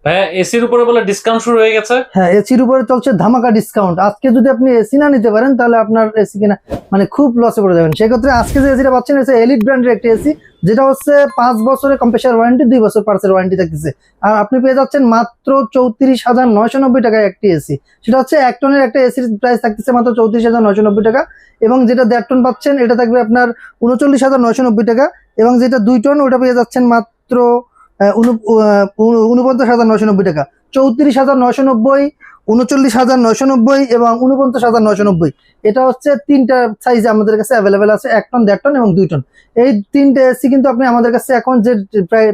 হ্যাঁ, এসির উপরে বলে ডিসকাউন্ট শুরু হয়ে গেছে। হ্যাঁ, এসির উপরে চলছে ধামাকা ডিসকাউন্ট। আজকে যদি আপনি এসি না নিতে পারেন তাহলে আপনার এসি কিনা মানে খুব লসে পড়ে যাবেন। সেক্ষেত্রে আজকে যে এসিটা পাচ্ছেন এসে এলিট ব্র্যান্ডের একটি এসি, যেটা হচ্ছে 5 বছরের কম্প্রেসার ওয়ারেন্টি, 2 বছর পার্সের ওয়ারেন্টি থাকতেছে। আর আপনি পেয়ে যাচ্ছেন মাত্র 34,990 টাকায় একটি এসি। সেটা হচ্ছে 1 টনের একটা এসির প্রাইস থাকতেছে মাত্র 34,990 টাকা, এবং যেটা 1.5 টন পাচ্ছেন এটা থাকবে আপনার 39,990 টাকা, এবং যেটা 2 টন ওটা পেয়ে যাচ্ছেন মাত্র 49,990 টাকা। 34,990, 39,990 এবং 49,990। এটা হচ্ছে তিনটা সাইজে আমাদের কাছে অ্যাভেলেবেল আছে, 1 টন, 1.5 টন এবং 2 টন। এই তিনটে এসি কিন্তু আপনি আমাদের কাছে এখন যে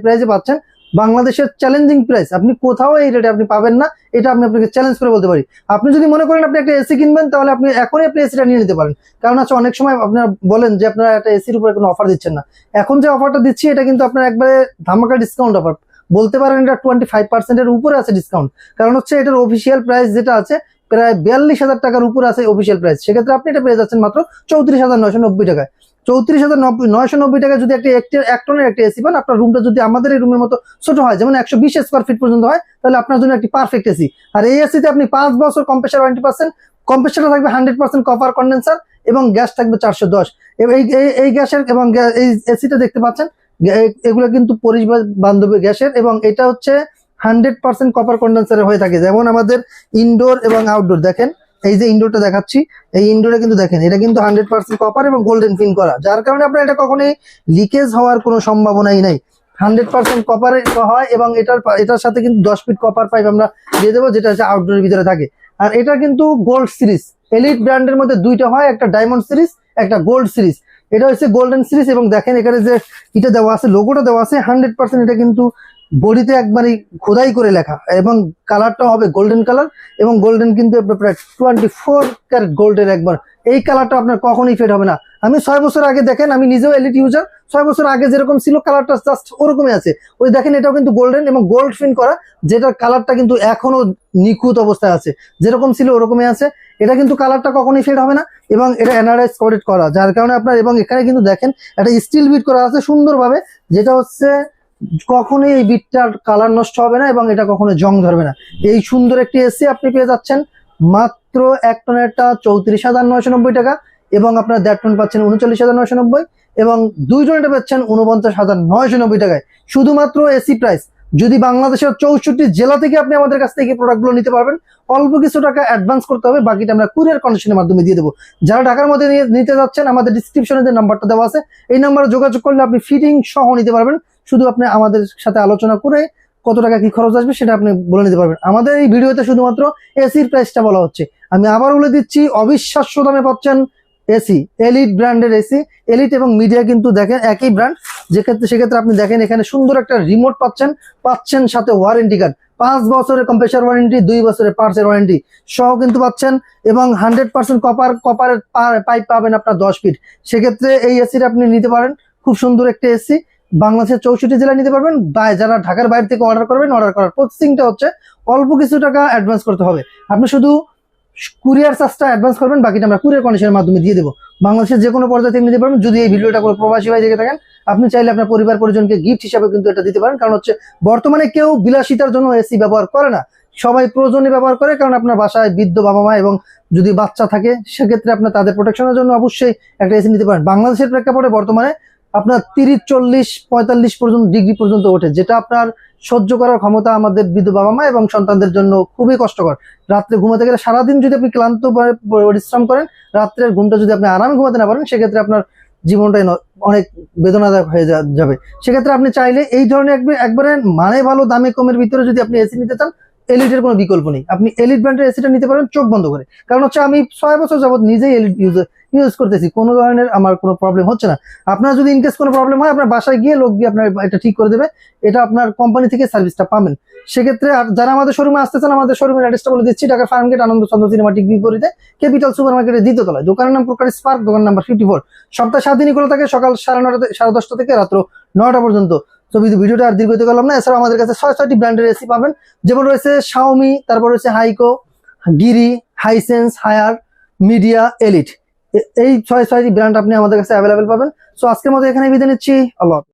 প্রাইসে পাচ্ছেন, বাংলাদেশের চ্যালেঞ্জিং প্রাইস, আপনি কোথাও এই রেটে আপনি পাবেন না। এটা আমি আপনাকে চ্যালেঞ্জ করে বলতে পারি। আপনি যদি মনে করেন আপনি একটা এসি কিনবেন, তাহলে আপনি এখনই আপনি এসিটা নিয়ে নিতে পারেন। কারণ হচ্ছে অনেক সময় আপনারা বলেন যে আপনারা একটা এসির উপরে কোনো অফার দিচ্ছেন না। এখন যে অফারটা দিচ্ছি এটা কিন্তু আপনার একবারে ধামাকা ডিসকাউন্ট অফার বলতে পারেন। এটা 25% উপরে আছে ডিসকাউন্ট। কারণ হচ্ছে এটার অফিসিয়াল প্রাইস যেটা আছে প্রায় 42,000 টাকার উপরে আছে অফিসিয়াল প্রাইস। সেক্ষেত্রে আপনি এটা পেয়ে যাচ্ছেন মাত্র 34,990 টাকায়। 34,990 টাকা যদি এক টনের একটা এসি পান, আপনার রুমটা যদি আমাদের এই রুমের মতো ছোট হয়, যেমন 120 স্কোয়ার ফিট পর্যন্ত হয়, তাহলে আপনার জন্য একটি পারফেক্ট এসি। আর এই এসিতে আপনি 5 বছর কম্প্রেসার ওয়ারেন্টি পাচ্ছেন। কম্প্রেসারটা থাকবে 100% কপার কন্ডেন্সার, এবং গ্যাস থাকবে 410। এই গ্যাসের এবং এই এসিটা দেখতে পাচ্ছেন, এগুলো কিন্তু পরিবেশ বান্ধবী গ্যাসের, এবং এটা হচ্ছে 100% কপার কন্ডেন্সারের হয়ে থাকে। যেমন আমাদের ইনডোর এবং আউটডোর দেখেন, এই যে ইনডোরটা দেখাচ্ছি, এই ইনডোরে কিন্তু দেখেন এটা কিন্তু 100% কপার এবং গোল্ডেন ফিন করা, যার কারণে আপনার এটা কখনোই লিকেজ হওয়ার কোনো সম্ভাবনাই নাই। 100% কপারে হয়, এবং এটার সাথে কিন্তু 10 ফিট কপার পাইপ আমরা দিয়ে দেবো, যেটা হচ্ছে আউটডোরের ভিতরে থাকে। আর এটা কিন্তু গোল্ড সিরিজ, এলিট ব্র্যান্ডের মধ্যে দুইটা হয়, একটা ডায়মন্ড সিরিজ, একটা গোল্ড সিরিজ। এটা হচ্ছে গোল্ডেন সিরিজ, এবং দেখেন এখানে যে এটা দেওয়া আছে, লোগোটা দেওয়া আছে 100%, এটা কিন্তু বডিতে একবারই খোদাই করে লেখা, এবং কালারটা হবে গোল্ডেন কালার, এবং গোল্ডেন কিন্তু প্রায় 24 ক্যারেট গোল্ডের একবার। এই কালারটা আপনার কখনোই ফেড হবে না। আমি 6 বছর আগে দেখেন, আমি নিজেও এলইডি ইউজার, 6 বছর আগে যেরকম ছিল কালারটা জাস্ট ওরকমই আছে। ওই দেখেন এটাও কিন্তু গোল্ডেন এবং গোল্ড ফিন করা, যেটার কালারটা কিন্তু এখনো নিখুঁত অবস্থায় আছে, যেরকম ছিল ওরকমই আছে। এটা কিন্তু কালারটা কখনোই ফেড হবে না, এবং এটা এনারাইজ কোটেড করা, যার কারণে আপনার, এবং এখানে কিন্তু দেখেন একটা স্টিল বিট করা আছে সুন্দরভাবে, যেটা হচ্ছে কখনোই এই বিটটার কালার নষ্ট হবে না, এবং এটা কখনো জং ধরবে না। এই সুন্দর একটি এসি আপনি পেয়ে যাচ্ছেন মাত্র 1 টনেরটা 34,990 টাকা, এবং আপনার 1.5 টন পাচ্ছেন 39,990, এবং 2 টনেরটা পাচ্ছেন 49,990 টাকায়। শুধুমাত্র এসি প্রাইস। যদি বাংলাদেশের 64 জেলা থেকে আপনি আমাদের কাছ থেকে প্রোডাক্টগুলো নিতে পারবেন, অল্প কিছু টাকা অ্যাডভান্স করতে হবে, বাকিটা আমরা কুরিয়ার কন্ডিশনের মাধ্যমে দিয়ে দেবো। যারা ঢাকার মধ্যে নিতে যাচ্ছেন, আমাদের ডিসক্রিপশনে যে নাম্বারটা দেওয়া আছে, এই নাম্বারে যোগাযোগ করলে আপনি ফিটিং সহ নিতে পারবেন। শুধু আপনি আমাদের সাথে আলোচনা করে কত টাকা কি খরচ আসবে সেটা আপনি বলে নিতে পারবেন। আমাদের এই ভিডিওতে শুধুমাত্র এসির প্রাইসটা বলা হচ্ছে। আমি আবার বলে দিচ্ছি, অবিশ্বাস্য দামে পাচ্ছেন এসি, এলিট ব্র্যান্ডের এসি। এলিট এবং মিডিয়া কিন্তু দেখেন একই ব্র্যান্ড। সেক্ষেত্রে আপনি দেখেন এখানে সুন্দর একটা রিমোট পাচ্ছেন সাথে ওয়ারেন্টি কার্ড, 5 বছরের কম্প্রেসার ওয়ারেন্টি, 2 বছরের পার্টসের ওয়ারেন্টি সহ কিন্তু পাচ্ছেন, এবং 100% কপারের পাইপ পাবেন আপনার 10 ফিট। সেক্ষেত্রে এই এসিটা আপনি নিতে পারেন, খুব সুন্দর একটা এসি। বাংলাদেশের 64 জেলায় নিতে পারবেন। যারা ঢাকার বাইরে থেকে অর্ডার করবেন, অর্ডার করার প্রসেসিংটা হচ্ছে অল্প কিছু টাকা অ্যাডভান্স করতে হবে। আপনি শুধু কুরিয়ার চার্জটা অ্যাডভান্স করবেন, বাকিটা আমরা কুরিয়ার কন্ডিশনের মাধ্যমে দিয়ে দেবো। বাংলাদেশের যে কোনো পর্যায়ে থেকে নিতে পারবেন। যদি এই ভিডিওটা কোনো প্রবাসী ভাই দেখে থাকেন, আপনি চাইলে আপনার পরিবার পরিজনকে গিফট হিসাবে কিন্তু এটা দিতে পারেন। কারণ হচ্ছে বর্তমানে কেউ বিলাসিতার জন্য এসি ব্যবহার করে না, সবাই প্রয়োজনে ব্যবহার করে। কারণ আপনার বাসায় বৃদ্ধ বাবা মা এবং যদি বাচ্চা থাকে, সেক্ষেত্রে আপনার তাদের প্রোটেকশনের জন্য অবশ্যই একটা এসি নিতে পারেন। বাংলাদেশের প্রেক্ষাপটে বর্তমানে আপনার 30, 40, 45 ডিগ্রি পর্যন্ত ওঠে, যেটা আপনার সহ্য করার ক্ষমতা আমাদের বৃদ্ধ বাবা মা এবং সন্তানদের জন্য খুবই কষ্টকর। রাত্রে ঘুমাতে গেলে, সারাদিন যদি আপনি ক্লান্ত পরিশ্রম করেন, রাত্রের ঘুমটা যদি আপনি আরামে ঘুমাতে না পারেন, সেক্ষেত্রে আপনার জীবনটাই অনেক বেদনাদায়ক হয়ে যাবে। সেক্ষেত্রে আপনি চাইলে এই ধরনের একবারে মানে ভালো দামে কমের ভিতরে যদি আপনি এসি নিতে চান, এলিটের কোনো বিকল্প নেই। আপনি এলিট ব্র্যান্ডের এসিটা নিতে পারেন চোখ বন্ধ করে। কারণ হচ্ছে আমি 6 বছর যাবত নিজেই এলিট ইউজ করতেছি, কোনো ধরনের আমার কোনো প্রবলেম হচ্ছে না। আপনার যদি ইনকেস কোনো প্রবলেম হয়, আপনার বাসায় গিয়ে লোক গিয়ে আপনার এটা ঠিক করে দেবে। এটা আপনার কোম্পানি থেকে সার্ভিসটা পাবেন। সেক্ষেত্রে যারা আমাদের শোরুমে আসতে চান, আমাদের শোরুমের অ্যাড্রেসটা বলে দিচ্ছি। ঢাকা ফার্মগেট আনন্দ চন্দ্র সিনেমাটিক বিপরীতে ক্যাপিটাল সুপার মার্কেটের 2য় তলায়। দোকানের নাম প্রকাশ স্পার্ক, দোকান নাম্বার 54। সপ্তাহে 7 দিনই খোলা থাকে, সকাল 9:30 10:30 থেকে রাত্র 9টা পর্যন্ত। তো ভিডিওটা আর দীর্ঘত করলাম না। এছাড়াও আমাদের কাছে 6-6টি ব্র্যান্ডের এসি পাবেন, যেমন রয়েছে শাওমি, তারপর রয়েছে হাইকো, গিরি, হাইসেন্স, হায়ার, মিডিয়া, এলিট। এই 6-6টি ব্র্যান্ড আপনি আমাদের কাছে অ্যাভেলেবেল পাবেন। সো আজকের মতো এখানে বিদায় নিচ্ছি। আল্লাহ হাফেজ।